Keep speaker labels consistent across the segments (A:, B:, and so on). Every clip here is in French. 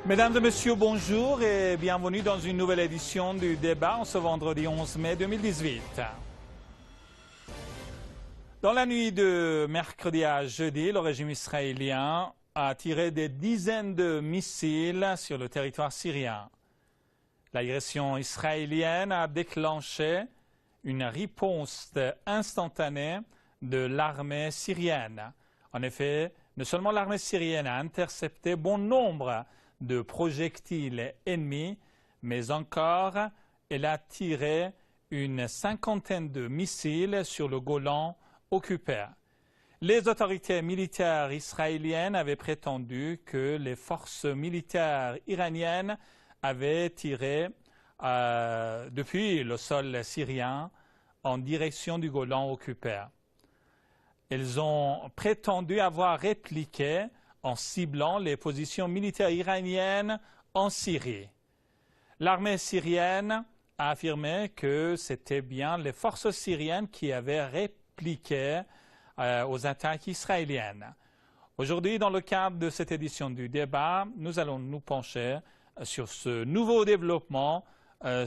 A: Mesdames et messieurs, bonjour et bienvenue dans une nouvelle édition du débat en ce vendredi 11 mai 2018. Dans la nuit de mercredi à jeudi, le régime israélien a tiré des dizaines de missiles sur le territoire syrien. L'agression israélienne a déclenché une riposte instantanée de l'armée syrienne. En effet, non seulement l'armée syrienne a intercepté bon nombre de projectiles ennemis, mais encore elle a tiré une cinquantaine de missiles sur le Golan occupé. Les autorités militaires israéliennes avaient prétendu que les forces militaires iraniennes avaient tiré depuis le sol syrien en direction du Golan occupé. Elles ont prétendu avoir répliqué en ciblant les positions militaires iraniennes en Syrie. L'armée syrienne a affirmé que c'était bien les forces syriennes qui avaient répliqué aux attaques israéliennes. Aujourd'hui, dans le cadre de cette édition du débat, nous allons nous pencher sur ce nouveau développement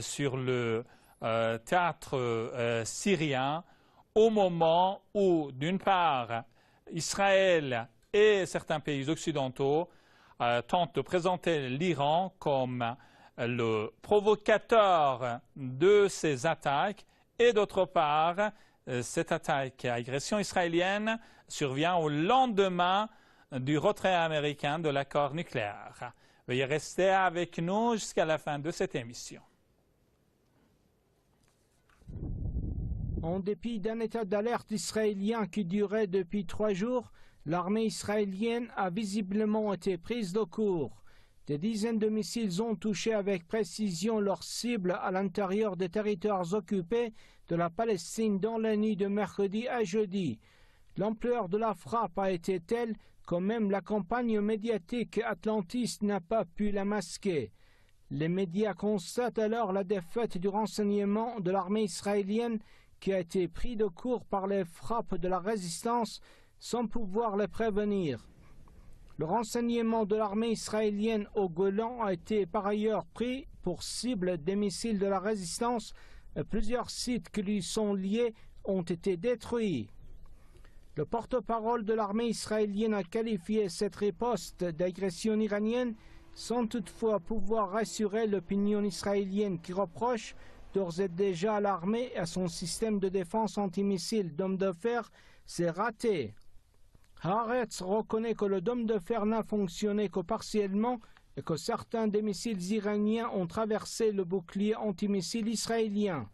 A: sur le théâtre syrien au moment où, d'une part, Israël et certains pays occidentaux tentent de présenter l'Iran comme le provocateur de ces attaques et d'autre part, cette agression israélienne survient au lendemain du retrait américain de l'accord nucléaire. Veuillez rester avec nous jusqu'à la fin de cette émission.
B: En dépit d'un état d'alerte israélien qui durait depuis 3 jours, l'armée israélienne a visiblement été prise de court. Des dizaines de missiles ont touché avec précision leurs cibles à l'intérieur des territoires occupés de la Palestine dans la nuit de mercredi à jeudi. L'ampleur de la frappe a été telle que même la campagne médiatique atlantiste n'a pas pu la masquer. Les médias constatent alors la défaite du renseignement de l'armée israélienne qui a été pris de court par les frappes de la résistance sans pouvoir les prévenir. Le renseignement de l'armée israélienne au Golan a été par ailleurs pris pour cible des missiles de la résistance et plusieurs sites qui lui sont liés ont été détruits. Le porte-parole de l'armée israélienne a qualifié cette riposte d'agression iranienne sans toutefois pouvoir rassurer l'opinion israélienne qui reproche d'ores et déjà à l'armée et à son système de défense antimissiles d'hommes de fer, c'est raté. Haaretz reconnaît que le dôme de fer n'a fonctionné que partiellement et que certains des missiles iraniens ont traversé le bouclier antimissile israélien.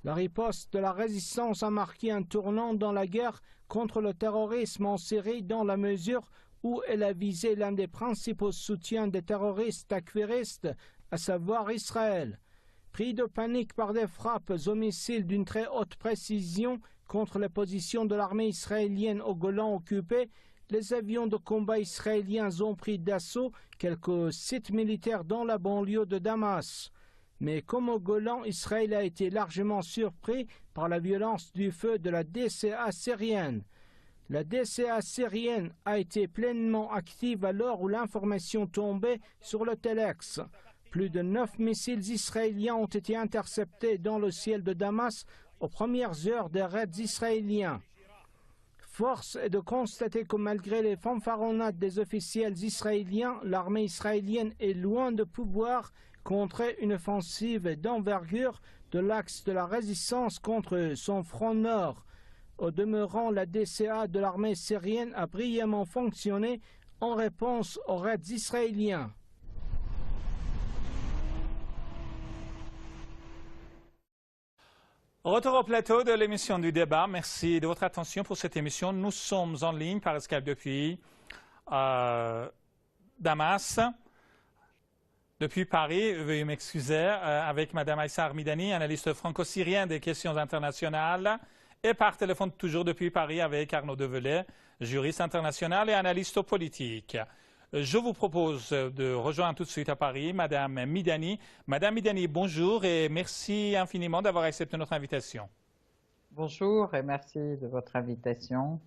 B: La riposte de la résistance a marqué un tournant dans la guerre contre le terrorisme en Syrie dans la mesure où elle a visé l'un des principaux soutiens des terroristes takfiristes, à savoir Israël. Pris de panique par des frappes aux missiles d'une très haute précision contre les positions de l'armée israélienne au Golan occupé, les avions de combat israéliens ont pris d'assaut quelques sites militaires dans la banlieue de Damas. Mais comme au Golan, Israël a été largement surpris par la violence du feu de la DCA syrienne. La DCA syrienne a été pleinement active à l'heure où l'information tombait sur le Telex. Plus de 9 missiles israéliens ont été interceptés dans le ciel de Damas aux premières heures des raids israéliens. Force est de constater que malgré les fanfaronnades des officiels israéliens, l'armée israélienne est loin de pouvoir contrer une offensive d'envergure de l'axe de la résistance contre son front nord. Au demeurant, la DCA de l'armée syrienne a brillamment fonctionné en réponse aux raids israéliens.
A: Retour au plateau de l'émission du débat. Merci de votre attention pour cette émission. Nous sommes en ligne par Skype depuis Damas, depuis Paris, veuillez m'excuser, avec Mme Aïssa Armidani, analyste franco-syrien des questions internationales, et par téléphone toujours depuis Paris avec Arnaud Develay, juriste international et analyste politique. Je vous propose de rejoindre tout de suite à Paris Mme Midani. Mme Midani, bonjour et merci infiniment d'avoir accepté notre invitation.
C: Bonjour et merci de votre invitation.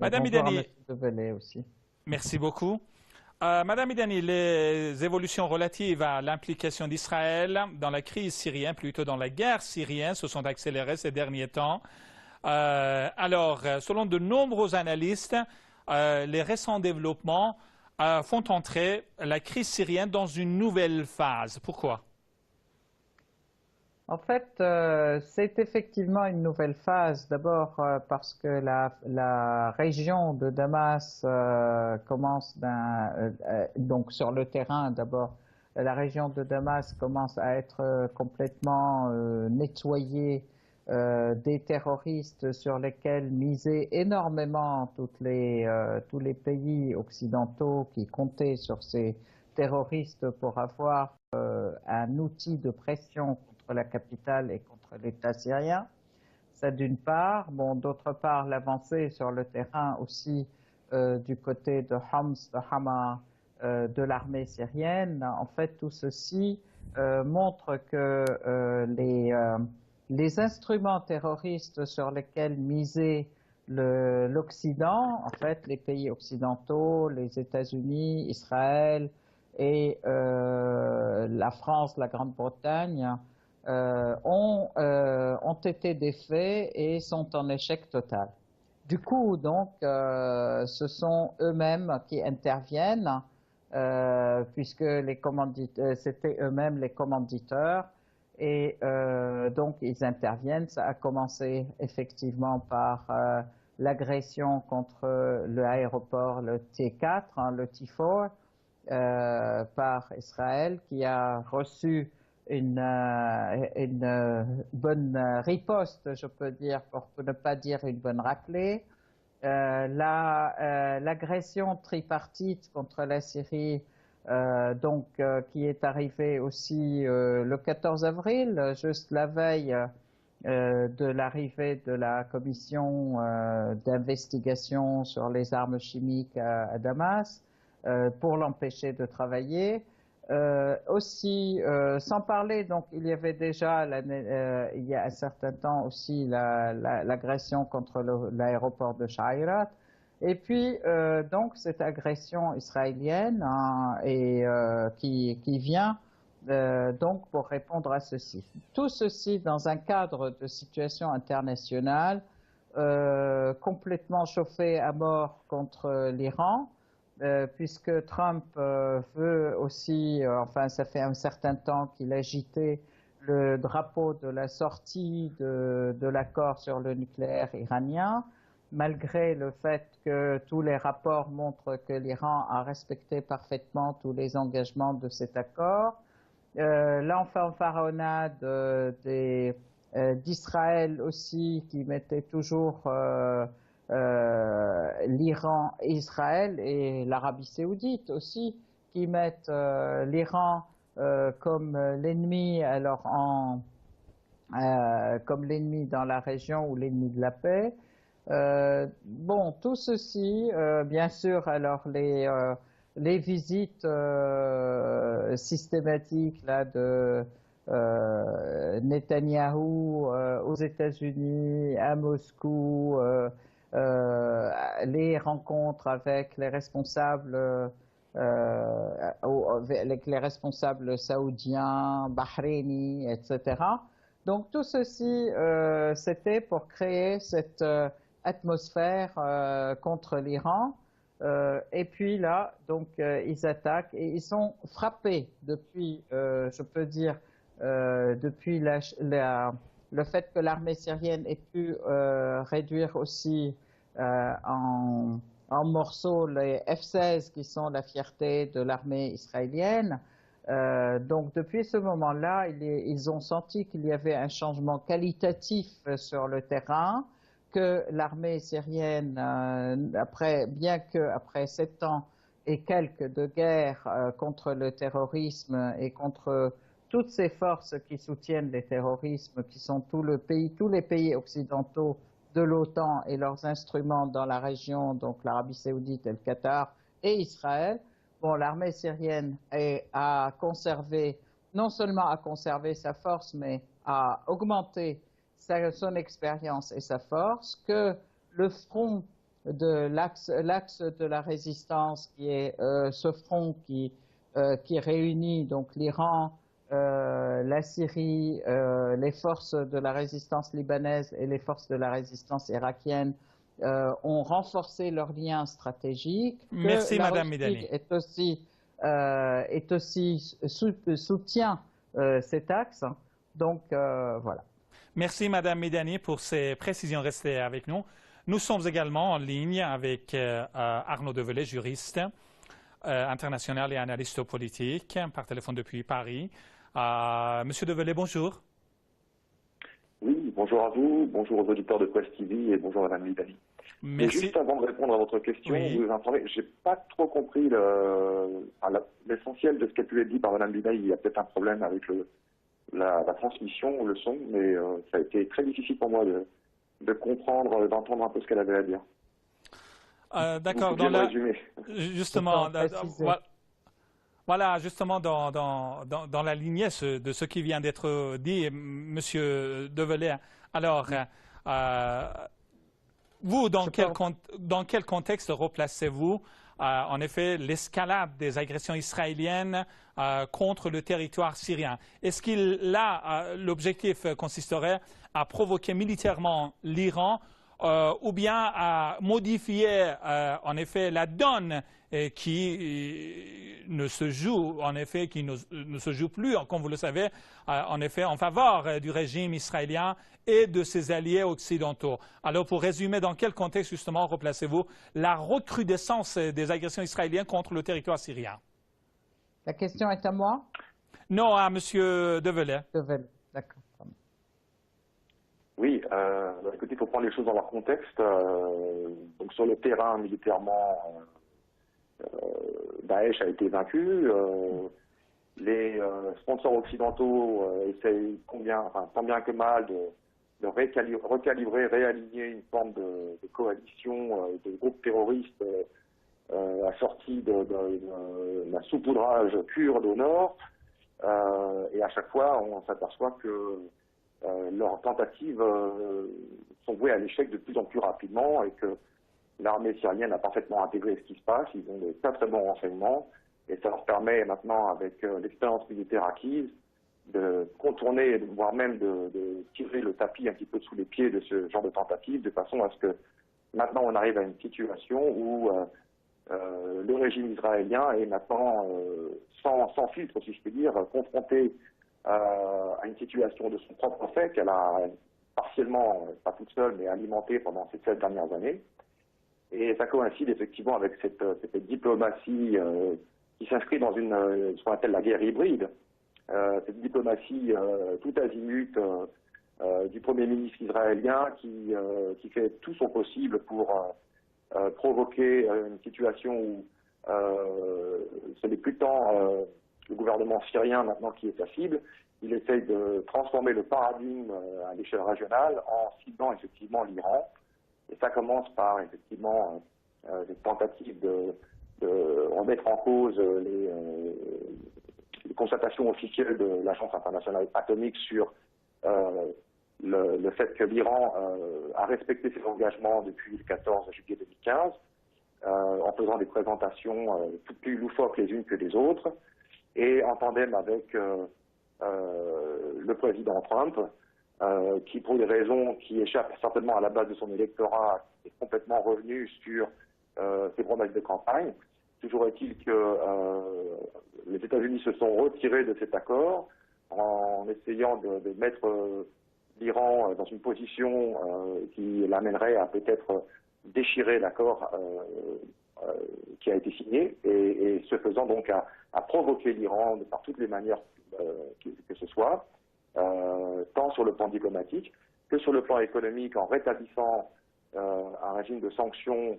A: Mme
C: Bonjour
A: Midani,
C: à M. Develay aussi.
A: Merci beaucoup. Madame Idani, les évolutions relatives à l'implication d'Israël dans la crise syrienne, plutôt dans la guerre syrienne, se sont accélérées ces derniers temps. Selon de nombreux analystes, les récents développements font entrer la crise syrienne dans une nouvelle phase. Pourquoi?
C: En fait, c'est effectivement une nouvelle phase. D'abord parce que la région de Damas commence donc sur le terrain. D'abord, la région de Damas commence à être complètement nettoyée des terroristes sur lesquels misaient énormément tous les pays occidentaux qui comptaient sur ces terroristes pour avoir un outil de pression contre la capitale et contre l'État syrien. Ça d'une part. Bon, d'autre part, l'avancée sur le terrain aussi du côté de Homs, de Hama, de l'armée syrienne. En fait, tout ceci montre que les instruments terroristes sur lesquels misait l'Occident, en fait, les pays occidentaux, les États-Unis, Israël et la France, la Grande-Bretagne, ont été défaits et sont en échec total. Du coup, donc, ce sont eux-mêmes qui interviennent, puisque c'était eux-mêmes les commanditeurs, et donc ils interviennent. Ça a commencé effectivement par l'agression contre l'aéroport, le T4, le T4, par Israël, qui a reçu une bonne riposte, je peux dire, pour ne pas dire une bonne raclée. L'agression tripartite contre la Syrie, qui est arrivée aussi le 14 avril, juste la veille de l'arrivée de la commission d'investigation sur les armes chimiques à Damas, pour l'empêcher de travailler. Aussi, sans parler, donc il y avait déjà il y a un certain temps aussi l'agression contre l'aéroport de Shairat, et puis donc cette agression israélienne qui vient donc pour répondre à ceci. Tout ceci dans un cadre de situation internationale complètement chauffé à mort contre l'Iran. Puisque Trump veut aussi, enfin ça fait un certain temps qu'il agitait le drapeau de la sortie de l'accord sur le nucléaire iranien, malgré le fait que tous les rapports montrent que l'Iran a respecté parfaitement tous les engagements de cet accord. L'enfanfaronnade d'Israël aussi, qui mettait toujours l'Iran, Israël et l'Arabie saoudite aussi, qui mettent l'Iran comme l'ennemi, comme l'ennemi dans la région ou l'ennemi de la paix. Bon, tout ceci, bien sûr, alors les visites systématiques là de Netanyahou aux États-Unis, à Moscou, les rencontres avec les responsables saoudiens, bahreïnis, etc. Donc tout ceci, c'était pour créer cette atmosphère contre l'Iran. Et puis là, donc ils attaquent et ils sont frappés depuis, je peux dire, depuis le fait que l'armée syrienne ait pu réduire aussi en morceaux les F-16 qui sont la fierté de l'armée israélienne. Donc depuis ce moment-là, ils ont senti qu'il y avait un changement qualitatif sur le terrain, que l'armée syrienne, bien qu'après 7 ans et quelques de guerre contre le terrorisme et contre toutes ces forces qui soutiennent les terrorismes, qui sont tous les pays occidentaux de l'OTAN et leurs instruments dans la région, donc l'Arabie saoudite et le Qatar et Israël. Bon, l'armée syrienne non seulement a conservé sa force, mais a augmenté son expérience et sa force, que le front de l'axe de la résistance qui est ce front qui réunit donc l'Iran, la Syrie, les forces de la résistance libanaise et les forces de la résistance irakienne ont renforcé leurs liens stratégiques.
A: Merci, Madame
C: Russie
A: Medani.
C: soutient cet axe. Donc, voilà.
A: Merci, Madame Medani, pour ces précisions. Restez avec nous. Nous sommes également en ligne avec Arnaud Develay, juriste international et analyste politique, par téléphone depuis Paris. Monsieur Develay, bonjour.
D: Oui, bonjour à vous, bonjour aux auditeurs de Quest TV et bonjour à Madame Medani.
A: Merci.
D: Juste avant de répondre à votre question,
A: Oui.
D: vous informer, j'ai pas trop compris l'essentiel de ce qui a pu être dit par Madame Medani. Il y a peut-être un problème avec la transmission, le son, mais ça a été très difficile pour moi de comprendre, d'entendre un peu ce qu'elle avait à dire.
A: D'accord. Justement, voilà, justement, dans la lignée de ce qui vient d'être dit, Monsieur Develay. Alors, vous, dans quel contexte replacez-vous en effet l'escalade des agressions israéliennes contre le territoire syrien? Est-ce qu'il l'objectif consisterait à provoquer militairement l'Iran ou bien à modifier en effet la donne qui ne se joue ne se joue plus, comme vous le savez, en effet en faveur du régime israélien et de ses alliés occidentaux. Alors pour résumer, dans quel contexte justement replacez-vous la recrudescence des agressions israéliennes contre le territoire syrien?
C: La question est à moi?
A: Non, à Monsieur Develay.
C: Develay, d'accord.
D: Oui, écoutez, il faut prendre les choses dans leur contexte. Donc sur le terrain, militairement, Daesh a été vaincu. Les sponsors occidentaux essayent tant bien que mal de recalibrer, réaligner une forme de coalition de groupes terroristes assortis d'un saupoudrage kurde au nord. Et à chaque fois, on s'aperçoit que leurs tentatives sont vouées à l'échec de plus en plus rapidement et que l'armée syrienne a parfaitement intégré ce qui se passe. Ils ont de très très bons renseignements et ça leur permet maintenant, avec l'expérience militaire acquise, de contourner, voire même de tirer le tapis un petit peu sous les pieds de ce genre de tentatives, de façon à ce que maintenant on arrive à une situation où le régime israélien est maintenant, sans filtre si je puis dire, confronté à une situation de son propre fait qu'elle a partiellement, pas toute seule, mais alimentée pendant ces 7 dernières années. Et ça coïncide effectivement avec cette diplomatie qui s'inscrit dans ce qu'on appelle la guerre hybride. Cette diplomatie tout azimut du Premier ministre israélien qui fait tout son possible pour provoquer une situation où ce n'est plus tant le gouvernement syrien maintenant qui est sa cible. Il essaye de transformer le paradigme à l'échelle régionale en ciblant effectivement l'Iran. Et ça commence par effectivement des tentatives de remettre en cause les constatations officielles de l'Agence internationale atomique sur le fait que l'Iran a respecté ses engagements depuis le 14 juillet 2015, en faisant des présentations toutes plus loufoques les unes que les autres, et en tandem avec le président Trump, qui, pour des raisons qui échappent certainement à la base de son électorat, est complètement revenu sur ses promesses de campagne. Toujours est-il que les États-Unis se sont retirés de cet accord en essayant de mettre l'Iran dans une position qui l'amènerait à peut-être déchirer l'accord qui a été signé, et ce faisant donc à provoquer l'Iran par toutes les manières que ce soit, tant sur le plan diplomatique que sur le plan économique, en rétablissant un régime de sanctions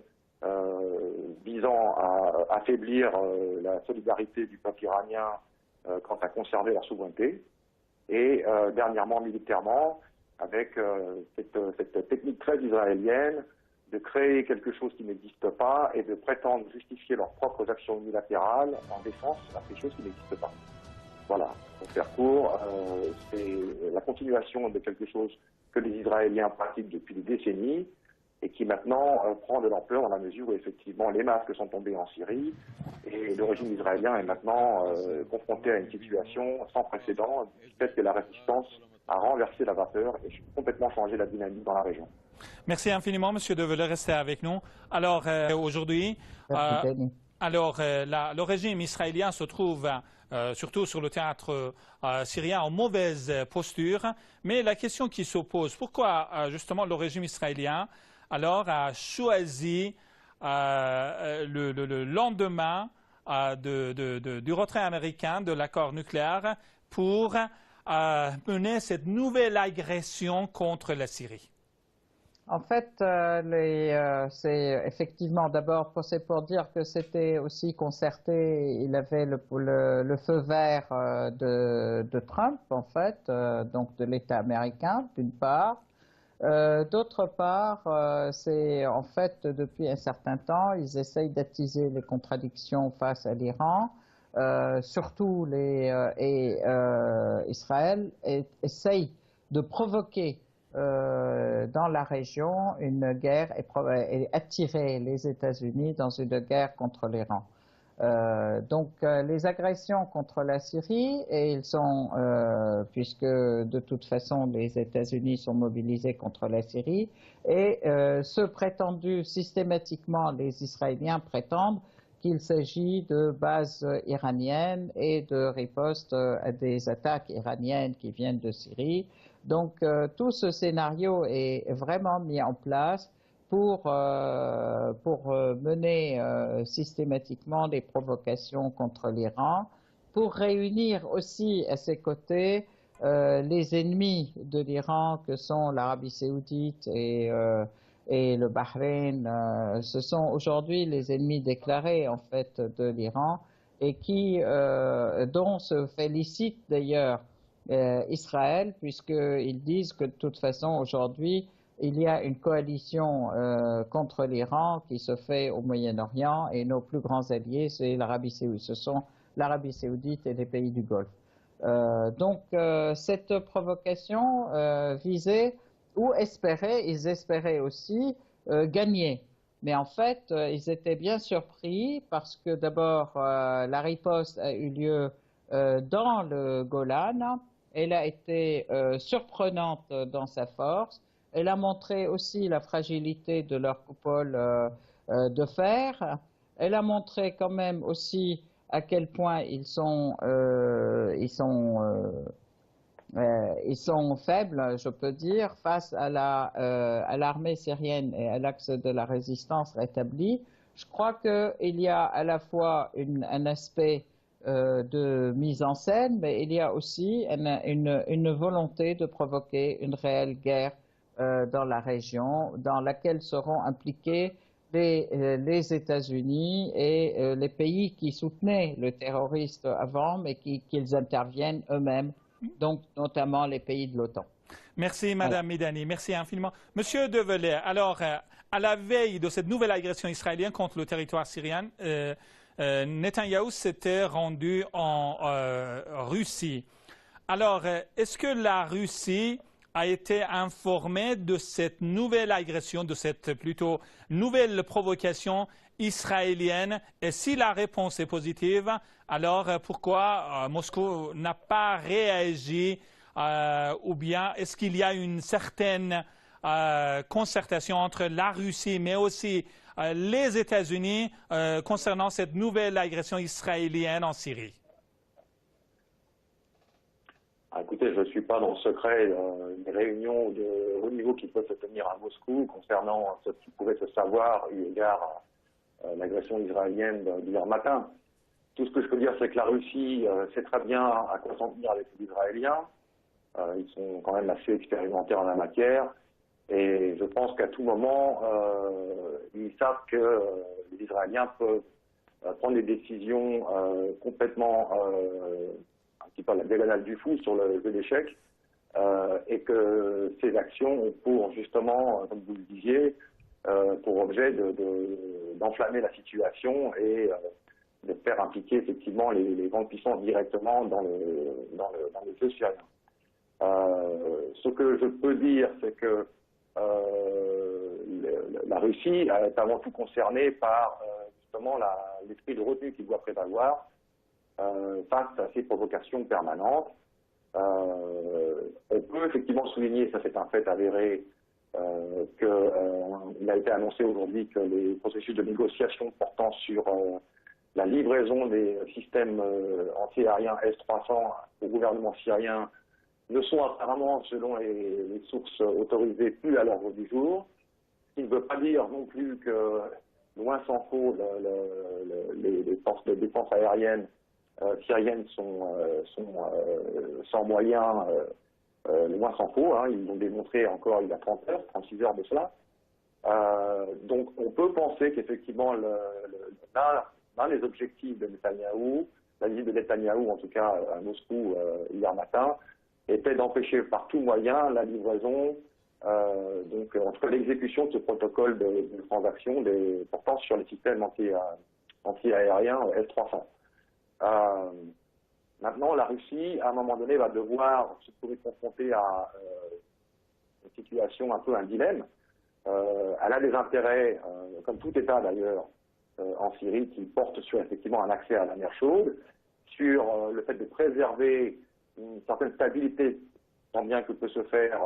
D: visant à affaiblir la solidarité du peuple iranien quant à conserver leur souveraineté, et dernièrement militairement avec cette technique très israélienne de créer quelque chose qui n'existe pas et de prétendre justifier leurs propres actions unilatérales en défense à ces choses qui n'existent pas. Voilà, pour faire court, c'est la continuation de quelque chose que les Israéliens pratiquent depuis des décennies, et qui maintenant prend de l'ampleur dans la mesure où effectivement les masques sont tombés en Syrie et le régime israélien est maintenant confronté à une situation sans précédent du fait que la résistance a renversé la vapeur et complètement changé la dynamique dans la région.
A: Merci infiniment, Monsieur Develay, restez avec nous. Alors, aujourd'hui, le régime israélien se trouve surtout sur le théâtre syrien en mauvaise posture. Mais la question qui se pose, pourquoi justement le régime israélien alors a choisi le lendemain du retrait américain de l'accord nucléaire pour mener cette nouvelle agression contre la Syrie?
C: En fait, c'est effectivement, d'abord, c'est pour dire que c'était aussi concerté, il avait le feu vert de Trump, en fait, donc de l'État américain, d'une part. D'autre part, c'est en fait, depuis un certain temps, ils essayent d'attiser les contradictions face à l'Iran, surtout Israël essaye de provoquer dans la région une guerre et attirer les États-Unis dans une guerre contre l'Iran. Donc les agressions contre la Syrie, et ils sont, puisque de toute façon les États-Unis sont mobilisés contre la Syrie, et systématiquement les Israéliens prétendent qu'il s'agit de bases iraniennes et de ripostes à des attaques iraniennes qui viennent de Syrie. Donc tout ce scénario est vraiment mis en place pour mener systématiquement des provocations contre l'Iran, pour réunir aussi à ses côtés les ennemis de l'Iran que sont l'Arabie saoudite et le Bahreïn. Ce sont aujourd'hui les ennemis déclarés en fait de l'Iran et dont se félicite d'ailleurs Israël, puisqu'ils disent que de toute façon aujourd'hui il y a une coalition contre l'Iran qui se fait au Moyen-Orient et nos plus grands alliés, c'est l'Arabie saoudite. Ce sont l'Arabie saoudite et les pays du Golfe. Donc cette provocation visait ou ils espéraient aussi gagner. Mais en fait, ils étaient bien surpris parce que d'abord, la riposte a eu lieu dans le Golan. Elle a été surprenante dans sa force. Elle a montré aussi la fragilité de leur coupole de fer. Elle a montré quand même aussi à quel point ils sont faibles, je peux dire, face à l'armée syrienne et à l'axe de la résistance rétabli. Je crois qu'il y a à la fois un aspect de mise en scène, mais il y a aussi une volonté de provoquer une réelle guerre dans la région, dans laquelle seront impliqués les États-Unis et les pays qui soutenaient le terroriste avant, mais qu'ils interviennent eux-mêmes, donc notamment les pays de l'OTAN.
A: Merci Madame Midani, merci infiniment. Monsieur Develay, alors à la veille de cette nouvelle agression israélienne contre le territoire syrien, Netanyahou s'était rendu en Russie. Alors, est-ce que la Russie a été informée de cette nouvelle agression, de cette plutôt nouvelle provocation israélienne? Et si la réponse est positive, alors pourquoi Moscou n'a pas réagi ou bien est-ce qu'il y a une certaine concertation entre la Russie mais aussi les États-Unis concernant cette nouvelle agression israélienne en Syrie?
D: Écoutez, je ne suis pas dans le secret des réunions de haut niveau qui peuvent se tenir à Moscou concernant ce qui pourrait se savoir eu égard à l'agression israélienne d'hier matin. Tout ce que je peux dire, c'est que la Russie sait très bien à quoi s'en tenir avec les Israéliens. Ils sont quand même assez expérimentés en la matière. Et je pense qu'à tout moment, ils savent que les Israéliens peuvent prendre des décisions complètement un petit peu à la diagonale du fou sur le jeu d'échecs, et que ces actions ont pour, justement, comme vous le disiez, pour objet d'enflammer la situation et de faire impliquer effectivement les grandes puissances directement dans le jeu syrien. Ce que je peux dire, c'est que la Russie est avant tout concernée par justement l'esprit de retenue qui doit prévaloir face à ces provocations permanentes. On peut effectivement souligner, ça c'est un fait avéré, qu'il a été annoncé aujourd'hui que les processus de négociation portant sur la livraison des systèmes anti-aériens S-300 au gouvernement syrien ne sont apparemment, selon les sources autorisées, plus à l'ordre du jour. Ce qui ne veut pas dire non plus que, loin s'en faut, les forces de défense aérienne syriennes sont sans moyens, loin s'en faut. Hein, ils l'ont démontré encore il y a 30 heures, 36 heures de cela. Donc on peut penser qu'effectivement l'un des objectifs de Netanyahou, la visite de Netanyahou en tout cas à Moscou hier matin, était d'empêcher par tout moyen la livraison, donc en tout cas l'exécution de ce protocole de transaction portant sur les systèmes anti-aériens S-300. Maintenant, la Russie, à un moment donné, va devoir se trouver confrontée à une situation, un peu un dilemme. Elle a des intérêts, comme tout État d'ailleurs, en Syrie, qui portent sur effectivement un accès à la mer chaude, sur le fait de préserver une certaine stabilité, tant bien que peut se faire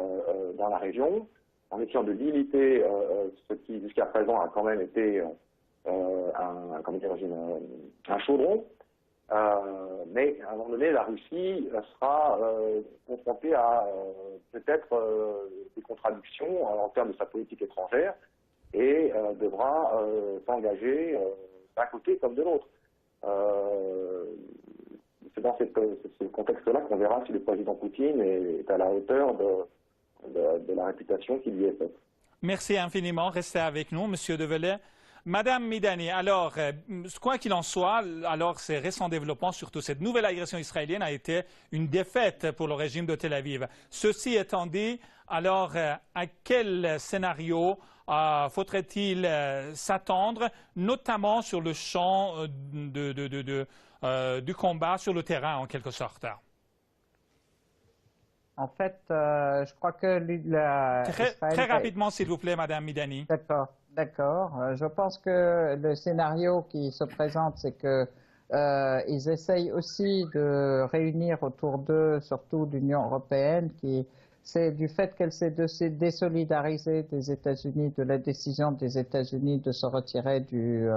D: dans la région, en essayant de limiter ce qui jusqu'à présent a quand même été un chaudron. Mais à un moment donné, la Russie sera confrontée à peut-être des contradictions en termes de sa politique étrangère et devra s'engager d'un côté comme de l'autre. C'est dans ce contexte-là qu'on verra si le président Poutine est à la hauteur de la réputation qui lui est faite.
A: Merci infiniment. Restez avec nous, Monsieur Develay. Madame Midani, alors, quoi qu'il en soit, alors ces récents développements, surtout cette nouvelle agression israélienne, a été une défaite pour le régime de Tel Aviv. Ceci étant dit, alors, à quel scénario faudrait-il s'attendre, notamment sur le champ du combat sur le terrain, en quelque sorte?
C: En fait, je crois que
A: très rapidement, s'il vous plaît, Madame Midani.
C: D'accord. Je pense que le scénario qui se présente, c'est que ils essayent aussi de réunir autour d'eux, surtout l'Union européenne, c'est du fait qu'elle s'est désolidarisée des États-Unis, de la décision des États-Unis de se retirer du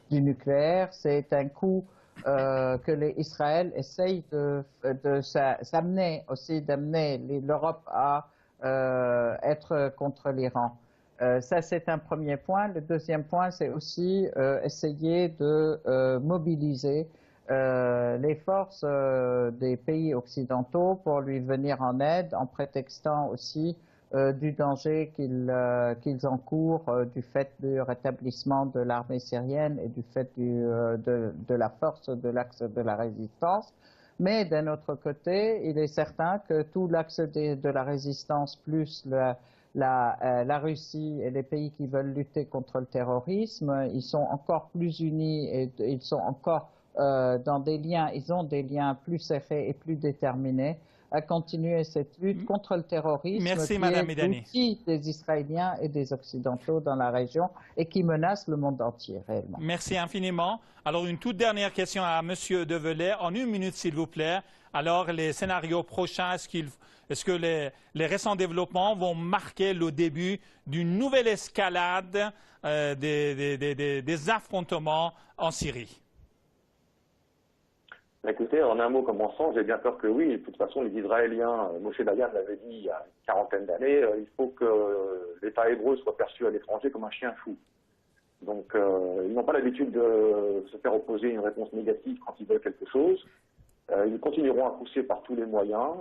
C: nucléaire. C'est un coup que Israël essaye d'amener l'Europe à être contre l'Iran. Ça, c'est un premier point. Le deuxième point, c'est aussi essayer de mobiliser les forces des pays occidentaux pour lui venir en aide, en prétextant aussi du danger qu'ils encourent du fait du rétablissement de l'armée syrienne et du fait de la force de l'axe de la résistance. Mais d'un autre côté, il est certain que tout l'axe de la résistance plus la Russie et les pays qui veulent lutter contre le terrorisme, ils sont encore plus unis et ils sont encore dans des liens, ils ont des liens plus serrés et plus déterminés à continuer cette lutte contre le terrorisme.
A: Merci, Madame Midani.
C: Qui est des Israéliens et des Occidentaux dans la région et qui menace le monde entier réellement.
A: Merci infiniment. Alors, une toute dernière question à Monsieur Develay, en une minute, s'il vous plaît. Alors, les scénarios prochains, est-ce que les récents développements vont marquer le début d'une nouvelle escalade des affrontements en Syrie?
D: Écoutez, en un mot commençant, j'ai bien peur que oui. De toute façon, les Israéliens, Moshe Dayan l'avait dit il y a une quarantaine d'années, il faut que l'État hébreu soit perçu à l'étranger comme un chien fou. Donc, ils n'ont pas l'habitude de se faire opposer une réponse négative quand ils veulent quelque chose. Ils continueront à pousser par tous les moyens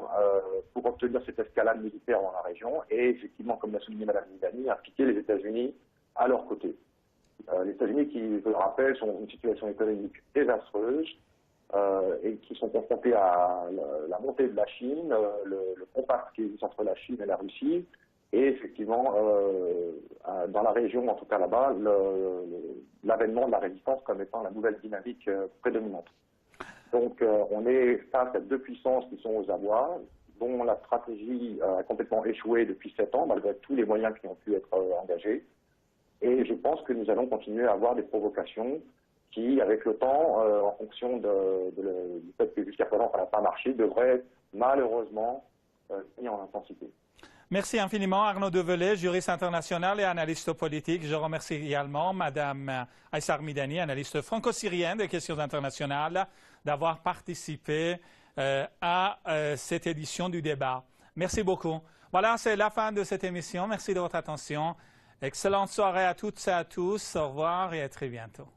D: pour obtenir cette escalade militaire dans la région et, effectivement, comme l'a souligné Mme Midani, impliquer les États-Unis à leur côté. Les États-Unis, qui, je le rappelle, sont dans une situation économique désastreuse, et qui sont confrontés à la montée de la Chine, le contact qui existe entre la Chine et la Russie, et effectivement, dans la région, en tout cas là-bas, l'avènement de la résistance comme étant la nouvelle dynamique prédominante. Donc on est face à deux puissances qui sont aux abois, dont la stratégie a complètement échoué depuis 7 ans, malgré tous les moyens qui ont pu être engagés. Et je pense que nous allons continuer à avoir des provocations qui, avec le temps, en fonction du fait que jusqu'à présent ça n'a pas marché, devraient malheureusement gagner en intensité.
A: Merci infiniment Arnaud Develay, juriste international et analyste politique. Je remercie également Mme Aïssa Midani, analyste franco-syrienne des questions internationales, d'avoir participé à cette édition du débat. Merci beaucoup. Voilà, c'est la fin de cette émission. Merci de votre attention. Excellente soirée à toutes et à tous. Au revoir et à très bientôt.